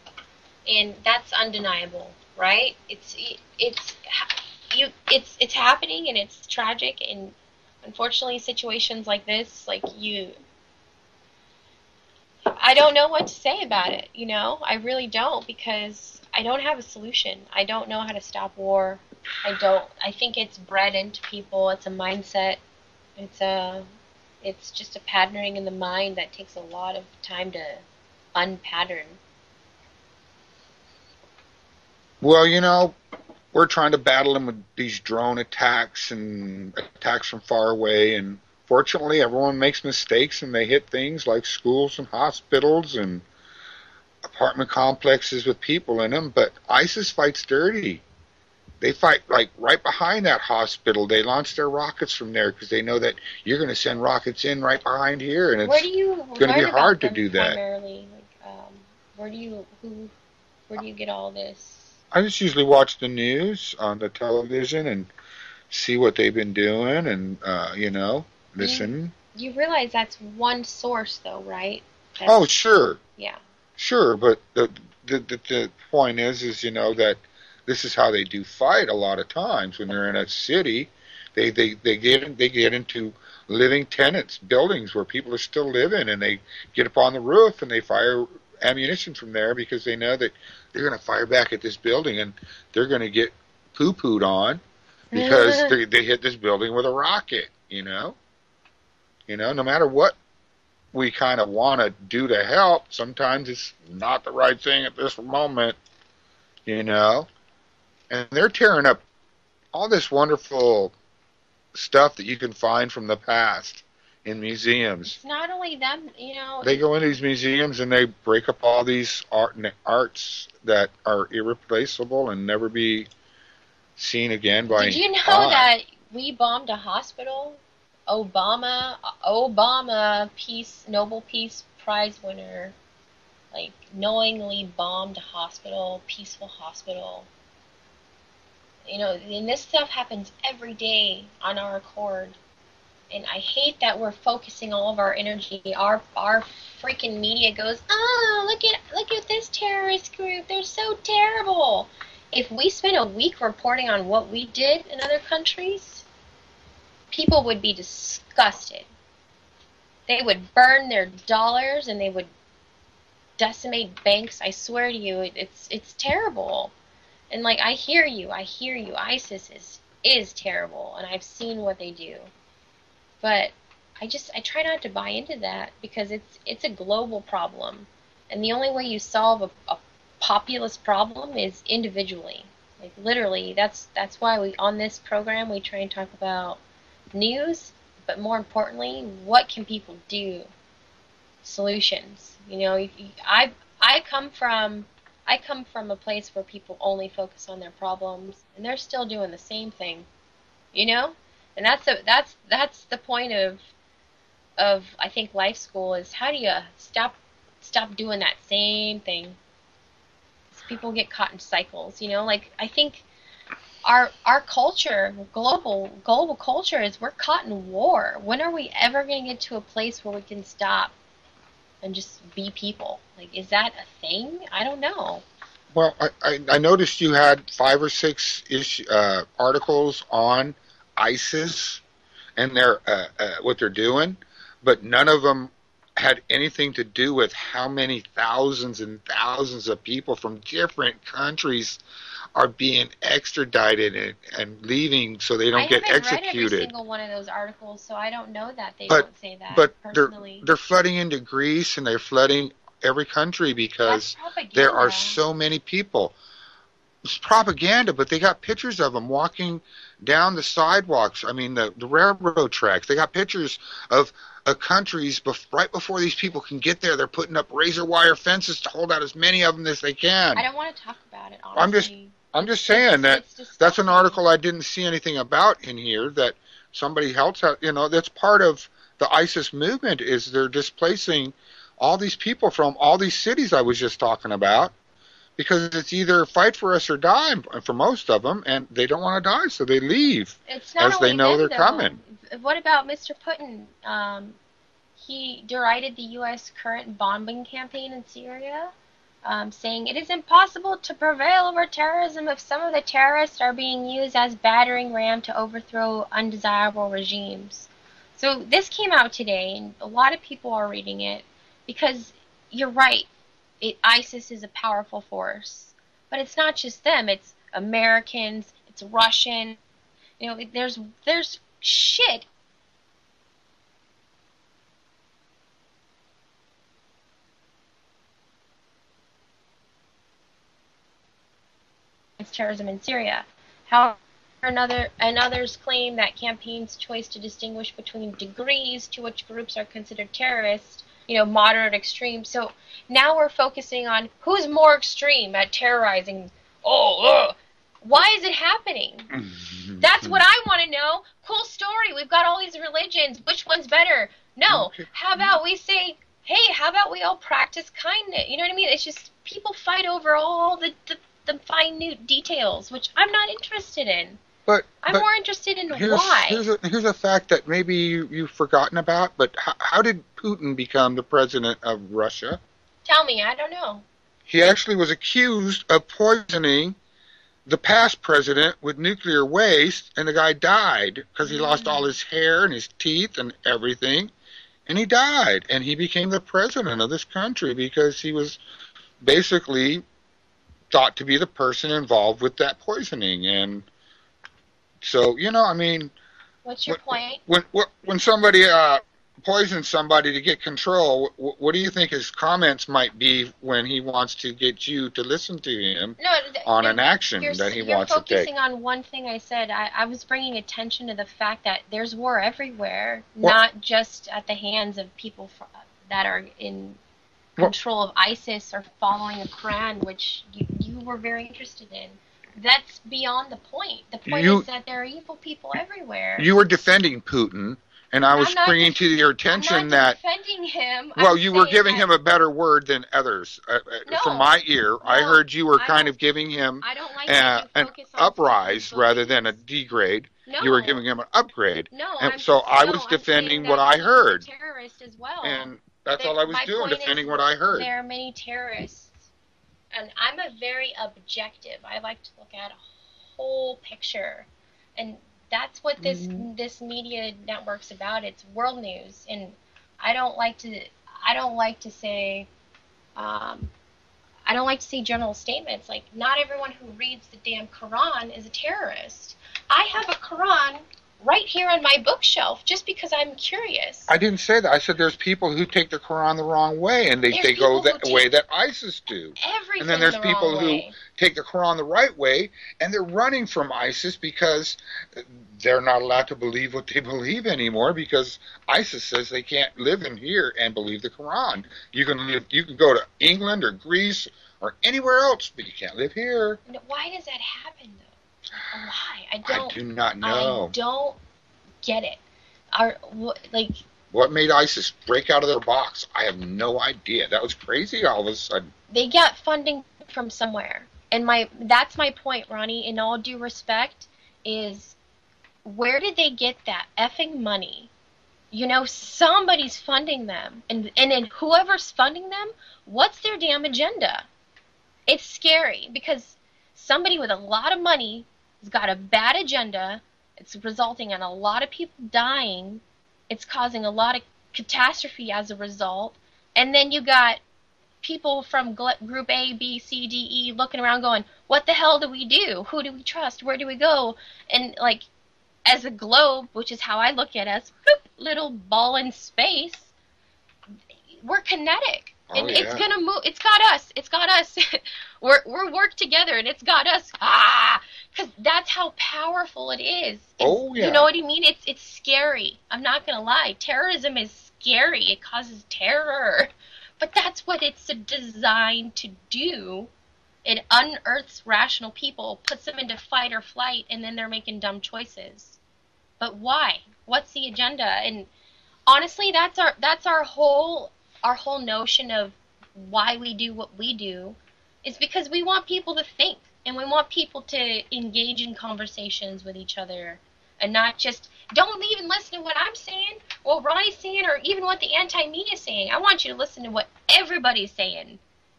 [SPEAKER 1] and that's undeniable, right? It's happening, and it's tragic, and unfortunately situations like this, I don't know what to say about it, you know? I really don't, because I don't have a solution. I don't know how to stop war. I think it's bred into people. It's a mindset. It's a it's just a patterning in the mind that takes a lot of time to unpattern.
[SPEAKER 2] Well, we're trying to battle them with these drone attacks and attacks from far away. And fortunately, everyone makes mistakes and they hit things like schools and hospitals and apartment complexes with people in them. But ISIS fights dirty. They fight like right behind that hospital. They launch their rockets from there because they know that you're going to send rockets in right behind here, and
[SPEAKER 1] Where
[SPEAKER 2] it's
[SPEAKER 1] do you
[SPEAKER 2] going to be
[SPEAKER 1] learn
[SPEAKER 2] hard
[SPEAKER 1] about
[SPEAKER 2] to
[SPEAKER 1] them
[SPEAKER 2] do that.
[SPEAKER 1] primarily? Like, where do you get all this?
[SPEAKER 2] I just usually watch the news on the television and see what they've been doing, and listen.
[SPEAKER 1] You realize that's one source, though, right?
[SPEAKER 2] Oh, sure,
[SPEAKER 1] Yeah.
[SPEAKER 2] sure, but the point is that this is how they do fight a lot of times when they're in a city. They get into living tenants, buildings where people are still living, and they get up on the roof and they fire ammunition from there because they know that they're going to fire back at this building and they're going to get poo-pooed on because they hit this building with a rocket. No matter what we kind of want to do to help, sometimes it's not the right thing at this moment. And they're tearing up all this wonderful stuff that you can find from the past in museums.
[SPEAKER 1] It's not only them,
[SPEAKER 2] They go into these museums and they break up all these arts that are irreplaceable and never be seen again by
[SPEAKER 1] Did you know
[SPEAKER 2] eye.
[SPEAKER 1] that we bombed a hospital? Obama, Nobel Peace Prize winner, like, knowingly bombed a hospital, peaceful hospital. And this stuff happens every day on our accord. And I hate that we're focusing all of our energy. Our freaking media goes, oh, look at this terrorist group. They're so terrible. If we spent a week reporting on what we did in other countries, people would be disgusted. They would burn their dollars and they would decimate banks. I swear to you, it's terrible. And like, I hear you. ISIS is terrible, and I've seen what they do. But I try not to buy into that because it's a global problem, and the only way you solve a populist problem is individually. Like, literally, that's why on this program we try and talk about news, but more importantly, what can people do? Solutions. I come from a place where people only focus on their problems, and they're still doing the same thing, And that's the point of I think life school is, how do you stop doing that same thing? People get caught in cycles, Like, I think our culture, global culture, is we're caught in war. When are we ever going to get to a place where we can stop and just be people? Like, is that a thing? I don't know.
[SPEAKER 2] Well, I noticed you had 5 or 6 articles on ISIS and their what they're doing, but none of them had anything to do with how many thousands and thousands of people from different countries are being extradited and leaving so they don't get executed.
[SPEAKER 1] I haven't read every single one of those articles, so I don't know that they
[SPEAKER 2] don't
[SPEAKER 1] say that.
[SPEAKER 2] But
[SPEAKER 1] personally,
[SPEAKER 2] they're flooding into Greece and they're flooding every country because there are so many people. It's propaganda, but they got pictures of them walking down the sidewalks. I mean, the railroad tracks. They got pictures of countries right before these people can get there. They're putting up razor wire fences to hold out as many of them as they can.
[SPEAKER 1] I don't want to talk about it, honestly.
[SPEAKER 2] I'm just saying that's an article I didn't see anything about in here that somebody else had. That's part of the ISIS movement, is they're displacing all these people from all these cities I was just talking about, because it's either fight for us or die for most of them, and they don't want to die, so they leave as they know they're coming.
[SPEAKER 1] What about Mr. Putin? He derided the U.S. current bombing campaign in Syria, saying it is impossible to prevail over terrorism if some of the terrorists are being used as battering ram to overthrow undesirable regimes. So this came out today, and a lot of people are reading it because you're right. ISIS is a powerful force, but it's not just them. It's Americans. It's Russian. You know, there's shit. It's terrorism in Syria. However, and others claim that campaign's choice to distinguish between degrees to which groups are considered terrorist, you know, moderate, extreme. So now we're focusing on who's more extreme at terrorizing. Why is it happening? That's what I want to know. Cool story. We've got all these religions. Which one's better? No.
[SPEAKER 2] Okay.
[SPEAKER 1] How about we say, hey, how about we all practice kindness? You know what I mean? It's just people fight over all the minute details, which I'm not interested in. I'm more interested in why.
[SPEAKER 2] Here's a fact that maybe you've forgotten about, but how did Putin become the president of Russia?
[SPEAKER 1] Tell me, I don't know.
[SPEAKER 2] He actually was accused of poisoning the past president with nuclear waste, and the guy died because he lost all his hair and his teeth and everything, and he died, and he became the president of this country because he was basically thought to be the person involved with that poisoning. And so, you know, I mean,
[SPEAKER 1] what's your point?
[SPEAKER 2] When somebody poisons somebody to get control, what do you think his comments might be when he wants to get you to listen to him on an action that he wants to take?
[SPEAKER 1] You're focusing on one thing I said. I was bringing attention to the fact that there's war everywhere, not just at the hands of people that are in control of ISIS or following a Quran, which you were very interested in. That's beyond the point. The point is that there are evil people everywhere.
[SPEAKER 2] You were defending Putin, and I was bringing to your attention that...
[SPEAKER 1] I'm not defending him.
[SPEAKER 2] Well, you were giving him a better word than others. From my ear, I heard you were kind of giving him an uprise rather than a degrade.
[SPEAKER 1] No.
[SPEAKER 2] You were giving him an upgrade.
[SPEAKER 1] No,
[SPEAKER 2] and so I was defending what I heard.
[SPEAKER 1] Terrorist as well.
[SPEAKER 2] And that's all I was doing, defending what I heard.
[SPEAKER 1] There are many terrorists, and I'm a very objective. I like to look at a whole picture, and that's what this media network's about. It's world news, and I don't like to say general statements like not everyone who reads the damn Quran is a terrorist. I have a Quran right here on my bookshelf just because I'm curious.
[SPEAKER 2] I didn't say that. I said there's people who take the Quran the wrong way, and they go the way that ISIS do.
[SPEAKER 1] Everything
[SPEAKER 2] and then there's people who take the Quran the right way, and they're running from ISIS because they're not allowed to believe what they believe anymore because ISIS says they can't live in here and believe the Quran. You can go to England or Greece or anywhere else, but you can't live here.
[SPEAKER 1] Why does that happen, though? Why?
[SPEAKER 2] I do not know.
[SPEAKER 1] I don't get it.
[SPEAKER 2] What made ISIS break out of their box? I have no idea. That was crazy all of a sudden.
[SPEAKER 1] They got funding from somewhere. And that's my point, Ronnie, in all due respect, is where did they get that effing money? You know, somebody's funding them. And then whoever's funding them, what's their damn agenda? It's scary because somebody with a lot of money has got a bad agenda. It's resulting in a lot of people dying. It's causing a lot of catastrophe as a result. And then you got people from group A, B, C, D, E looking around going, what the hell do we do? Who do we trust? Where do we go? And like, as a globe, which is how I look at us, little ball in space, we're kinetic. And it's gonna move. It's got us. We're worked together, and it's got us. Because that's how powerful it is. You know what I mean? It's scary. I'm not gonna lie. Terrorism is scary. It causes terror, but that's what it's designed to do. It unearths rational people, puts them into fight or flight, and then they're making dumb choices. But why? What's the agenda? And honestly, that's our whole notion of why we do what we do is because we want people to think and we want people to engage in conversations with each other and not just don't even listen to what I'm saying or Ronnie's saying or even what the anti-media is saying. I want you to listen to what everybody's saying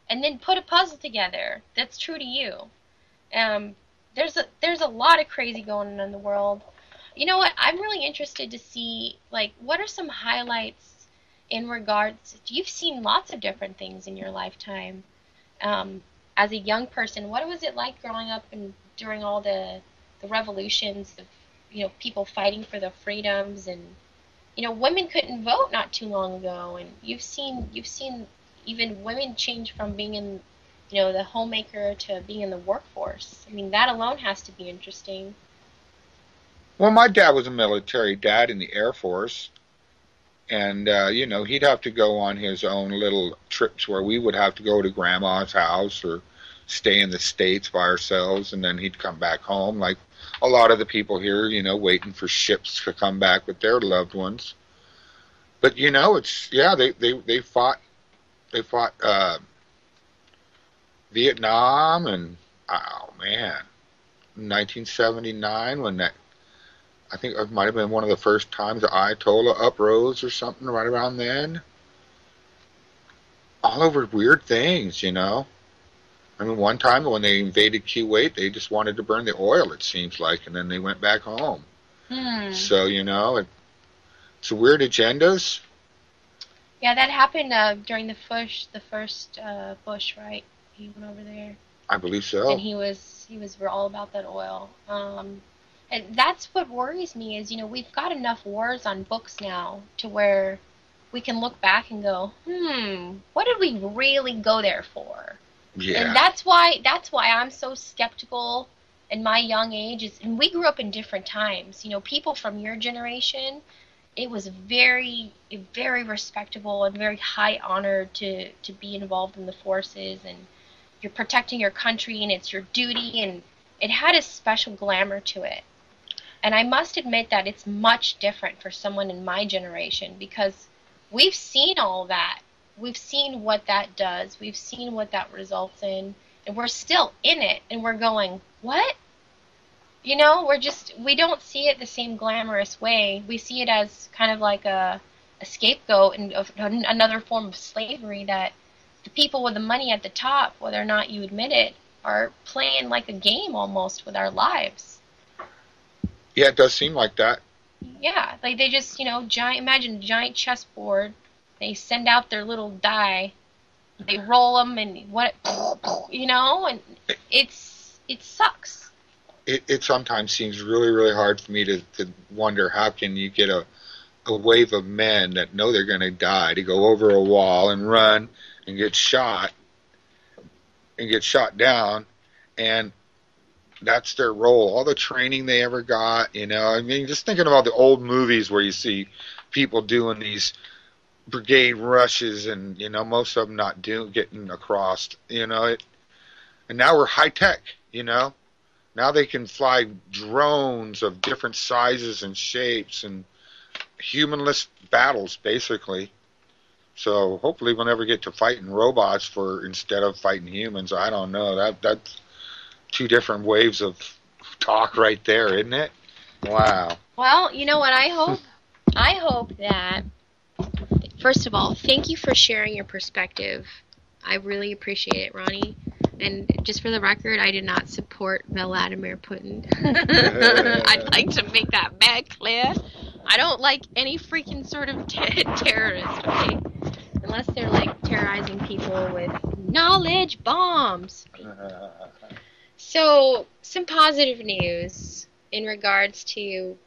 [SPEAKER 1] and then put a puzzle together that's true to you. There's a lot of crazy going on in the world. You know what? I'm really interested to see, like, what are some highlights in regards, you've seen lots of different things in your lifetime. Um, as a young person, what was it like growing up and during all the revolutions of, people fighting for their freedoms, and women couldn't vote not too long ago, and you've seen even women change from being in, the homemaker to being in the workforce. I mean, that alone has to be interesting.
[SPEAKER 2] Well, my dad was a military dad in the Air Force, and he'd have to go on his own little trips where we would have to go to grandma's house or stay in the States by ourselves, and then he'd come back home like a lot of the people here, waiting for ships to come back with their loved ones. But it's yeah, they fought Vietnam, and oh man, 1979 when that, I think it might have been one of the first times the Ayatollah uprose or something right around then. All over weird things. I mean, one time when they invaded Kuwait, they just wanted to burn the oil, it seems like, and then they went back home. So, it's weird agendas.
[SPEAKER 1] Yeah, that happened during the first Bush, right? He went over there,
[SPEAKER 2] I believe
[SPEAKER 1] and
[SPEAKER 2] so.
[SPEAKER 1] he was all about that oil. And that's what worries me is, we've got enough wars on books now to where we can look back and go, what did we really go there for? And
[SPEAKER 2] Yeah.
[SPEAKER 1] that's why I'm so skeptical in my young age is, and we grew up in different times. People from your generation, it was very, very respectable and very high honor to be involved in the forces, and you're protecting your country and it's your duty, and it had a special glamour to it. And I must admit that it's much different for someone in my generation because we've seen all that. We've seen what that does. We've seen what that results in. And we're still in it. And we're going, what? We don't see it the same glamorous way. We see it as kind of like a scapegoat and another form of slavery that the people with the money at the top, whether or not you admit it, are playing like a game almost with our lives.
[SPEAKER 2] Yeah, it does seem like that.
[SPEAKER 1] Yeah, like they just, imagine a giant chessboard. They send out their little die. They roll them and and it sucks.
[SPEAKER 2] It sometimes seems really, really hard for me to wonder how can you get a wave of men that know they're going to die to go over a wall and run and get shot down, and that's their role. All the training they ever got. I mean, just thinking about the old movies where you see people doing these brigade rushes, and most of them not getting across. And now we're high tech. Now they can fly drones of different sizes and shapes and humanless battles, basically. So hopefully we'll never get to fighting robots for instead of fighting humans. I don't know. That's two different waves of talk right there, isn't it? Wow.
[SPEAKER 1] Well, you know what I hope? I hope that, first of all, thank you for sharing your perspective. I really appreciate it, Ronnie. And just for the record, I did not support Vladimir Putin. I'd like to make that very clear. I don't like any freaking sort of terrorist, okay? Unless they're like terrorizing people with knowledge bombs. So, some positive news in regards to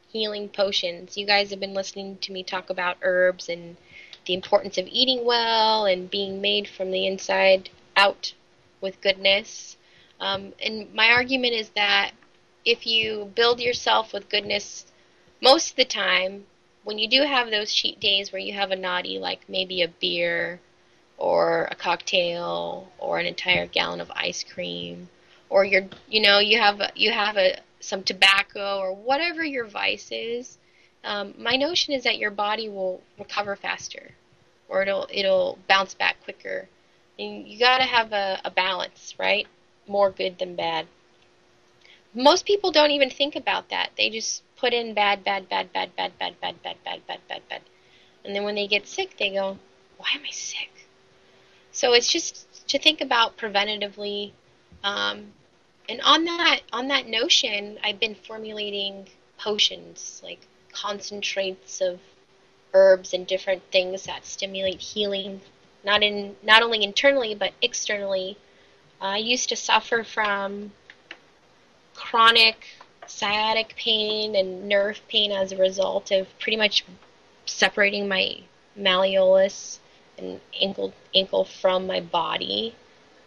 [SPEAKER 1] healing potions. You guys have been listening to me talk about herbs and the importance of eating well and being made from the inside out with goodness. And my argument is that if you build yourself with goodness, most of the time, when you do have those cheat days where you have a naughty, like maybe a beer or a cocktail or an entire gallon of ice cream, or you have some tobacco or whatever your vice is, my notion is that your body will recover faster, or it'll bounce back quicker. And you got to have a balance, right? More good than bad. Most people don't even think about that. They just put in bad, bad, bad, bad, bad, bad, bad, bad, bad, bad, bad, bad. And then when they get sick, they go, why am I sick? So it's just to think about preventatively. And on that notion, I've been formulating potions, like concentrates of herbs and different things that stimulate healing, not only internally but externally. I used to suffer from chronic sciatic pain and nerve pain as a result of pretty much separating my malleolus and ankle from my body.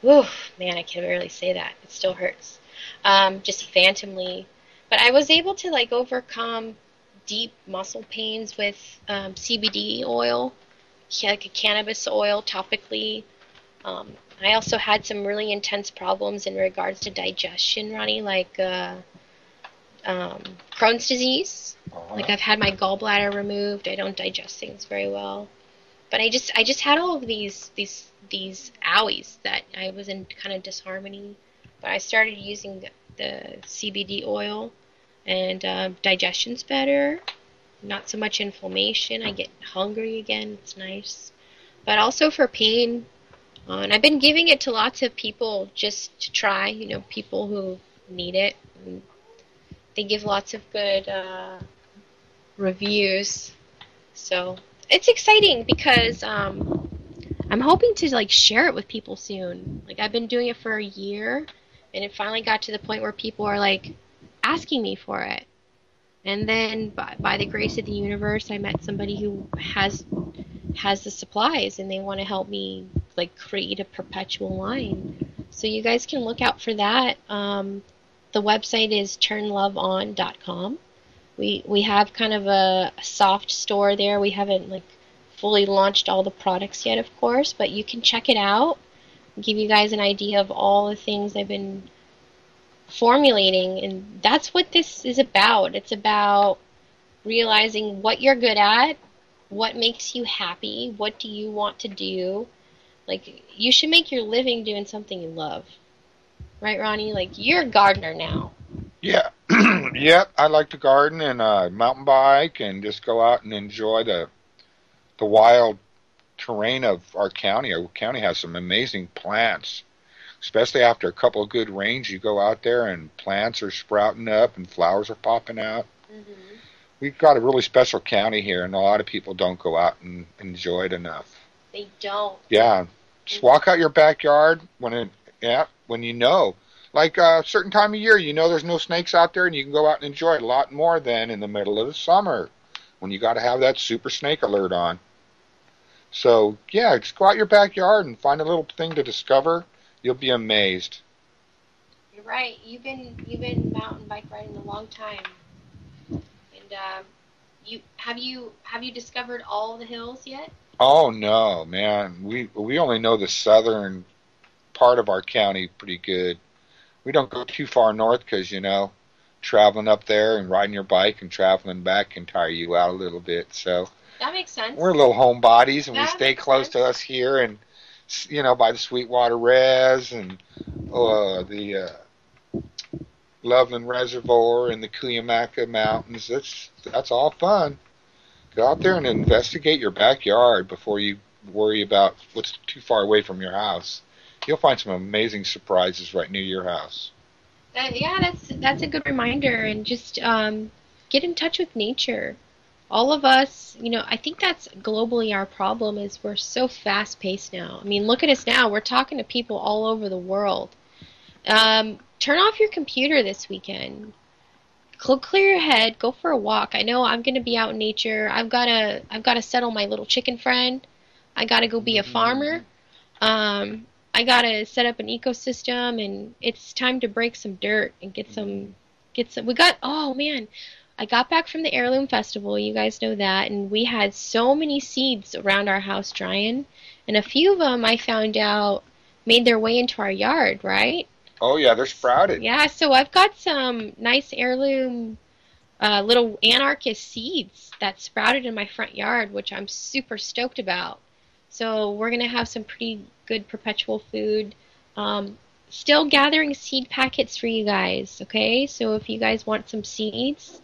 [SPEAKER 1] Oof, man, I can barely say that. It still hurts. Just phantomly. But I was able to like overcome deep muscle pains with CBD oil, like a cannabis oil topically. I also had some really intense problems in regards to digestion, Ronnie, like Crohn's disease. Like I've had my gallbladder removed. I don't digest things very well. But I just had all of these owies that I was in kind of disharmony. But I started using the CBD oil, and digestion's better. Not so much inflammation. I get hungry again. It's nice. But also for pain, and I've been giving it to lots of people just to try. You know, people who need it. And they give lots of good reviews. So it's exciting because I'm hoping to like share it with people soon. Like I've been doing it for a year, and it finally got to the point where people are like asking me for it. And then by the grace of the universe, I met somebody who has the supplies, and they want to help me like create a perpetual line. So you guys can look out for that. The website is turnloveon.com. We have kind of a soft store there. We haven't like fully launched all the products yet, of course, but you can check it out. Give you guys an idea of all the things I've been formulating, and that's what this is about. It's about realizing what you're good at, what makes you happy, what do you want to do. Like, you should make your living doing something you love. Right, Ronnie? Like, you're a gardener now.
[SPEAKER 2] Yeah. Yep, I like to garden and mountain bike and just go out and enjoy the wild terrain of our county. Our county has some amazing plants, especially after a couple of good rains. You go out there and plants are sprouting up and flowers are popping out. Mm-hmm. We've got a really special county here, and a lot of people don't go out and enjoy it enough.
[SPEAKER 1] They don't.
[SPEAKER 2] Yeah, just walk out your backyard when you know. Like a certain time of year, you know there's no snakes out there, and you can go out and enjoy it a lot more than in the middle of the summer when you got to have that super snake alert on. So, yeah, just go out your backyard and find a little thing to discover. You'll be amazed.
[SPEAKER 1] You're right. You've been mountain bike riding a long time. And have you discovered all the hills yet?
[SPEAKER 2] Oh no, man. We only know the southern part of our county pretty good. We don't go too far north because, you know, traveling up there and riding your bike and traveling back can tire you out a little bit. So
[SPEAKER 1] that makes sense.
[SPEAKER 2] We're little homebodies, and we stay close to us here, and you know, by the Sweetwater Res and the Loveland Reservoir and the Cuyamaca Mountains. That's all fun. Go out there and investigate your backyard before you worry about what's too far away from your house. You'll find some amazing surprises right near your house.
[SPEAKER 1] That's a good reminder, and just get in touch with nature. All of us, you know, I think that's globally our problem is we're so fast-paced now. I mean, look at us now. We're talking to people all over the world. Turn off your computer this weekend. Clear your head. Go for a walk. I know I'm going to be out in nature. I've got to settle my little chicken friend. I got to go be a farmer. I got to set up an ecosystem, and it's time to break some dirt and get some. Oh man, I got back from the Heirloom Festival. You guys know that, and we had so many seeds around our house drying, and a few of them I found out made their way into our yard, right?
[SPEAKER 2] Oh yeah, they're sprouted.
[SPEAKER 1] Yeah, so I've got some nice heirloom little anarchist seeds that sprouted in my front yard, which I'm super stoked about. So we're going to have some pretty good perpetual food. Still gathering seed packets for you guys, okay? So if you guys want some seeds,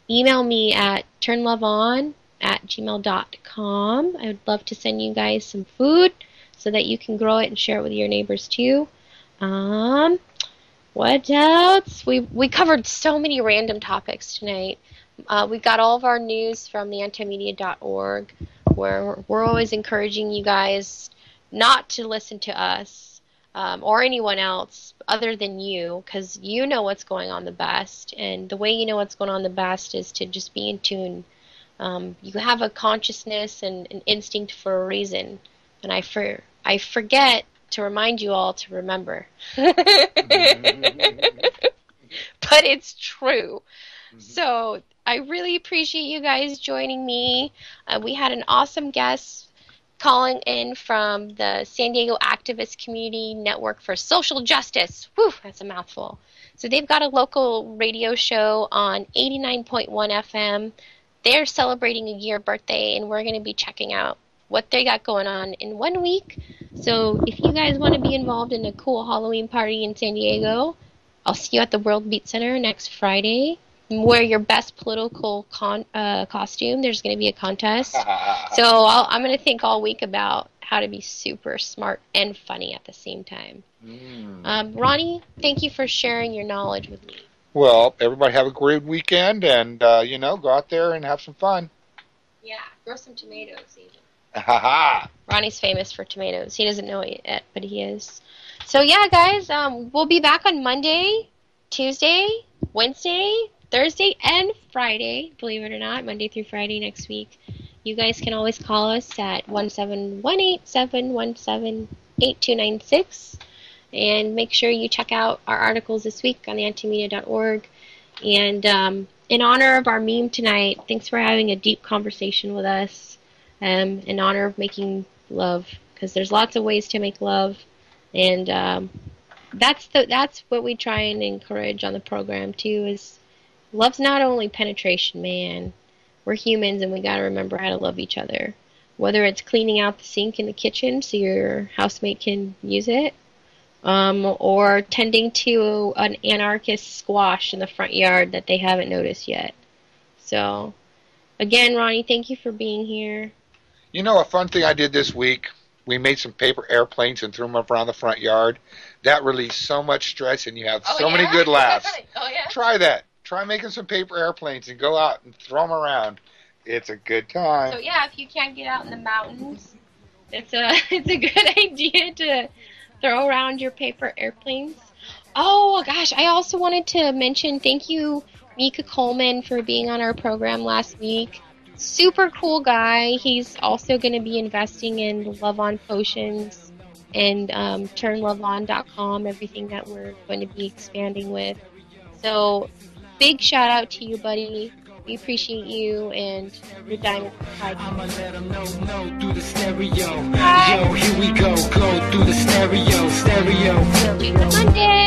[SPEAKER 1] email me at turnloveon@gmail.com. I would love to send you guys some food so that you can grow it and share it with your neighbors too. What else? We covered so many random topics tonight. We got all of our news from the antimedia.org, where we're always encouraging you guys not to listen to us or anyone else other than you, because you know what's going on the best, and the way you know what's going on the best is to just be in tune. You have a consciousness and an instinct for a reason, and I forget to remind you all to remember. But it's true. So I really appreciate you guys joining me. We had an awesome guest calling in from the San Diego Activist Community Network for Social Justice. Whew, that's a mouthful. So they've got a local radio show on 89.1 FM. They're celebrating a year birthday, and we're going to be checking out what they got going on in 1 week. So if you guys want to be involved in a cool Halloween party in San Diego, I'll see you at the World Beat Center next Friday. Wear your best political costume. There's going to be a contest. So I'm going to think all week about how to be super smart and funny at the same time. Ronnie, thank you for sharing your knowledge with me.
[SPEAKER 2] Well, everybody have a great weekend, and, go out there and have some fun.
[SPEAKER 1] Yeah, grow some tomatoes even.
[SPEAKER 2] Ha-ha!
[SPEAKER 1] Ronnie's famous for tomatoes. He doesn't know it yet, but he is. So, yeah, guys, we'll be back on Monday, Tuesday, Wednesday, Thursday, and Friday, believe it or not, Monday through Friday next week. You guys can always call us at 1-718-717-8296. And make sure you check out our articles this week on the antimedia.org. And in honor of our meme tonight, thanks for having a deep conversation with us. In honor of making love, because there's lots of ways to make love. And that's what we try and encourage on the program, too, is love's not only penetration, man. We're humans, and we got to remember how to love each other. Whether it's cleaning out the sink in the kitchen so your housemate can use it, or tending to an anarchist squash in the front yard that they haven't noticed yet. So, again, Ronnie, thank you for being here.
[SPEAKER 2] You know, a fun thing I did this week, we made some paper airplanes and threw them up around the front yard. That released so much stress, and you have so many good laughs.
[SPEAKER 1] Oh, yeah?
[SPEAKER 2] Try that. Try making some paper airplanes and go out and throw them around. It's a good time.
[SPEAKER 1] So, yeah, if you can't get out in the mountains, it's a good idea to throw around your paper airplanes. Oh, gosh, I also wanted to mention thank you, Mika Coleman, for being on our program last week. Super cool guy. He's also going to be investing in Lavonne potions and turnlavonne.com, everything that we're going to be expanding with. So, big shout out to you, buddy. We appreciate you and your diamond.
[SPEAKER 4] I'ma let them know through the stereo. Yo, here we go through the stereo.
[SPEAKER 1] See you Monday.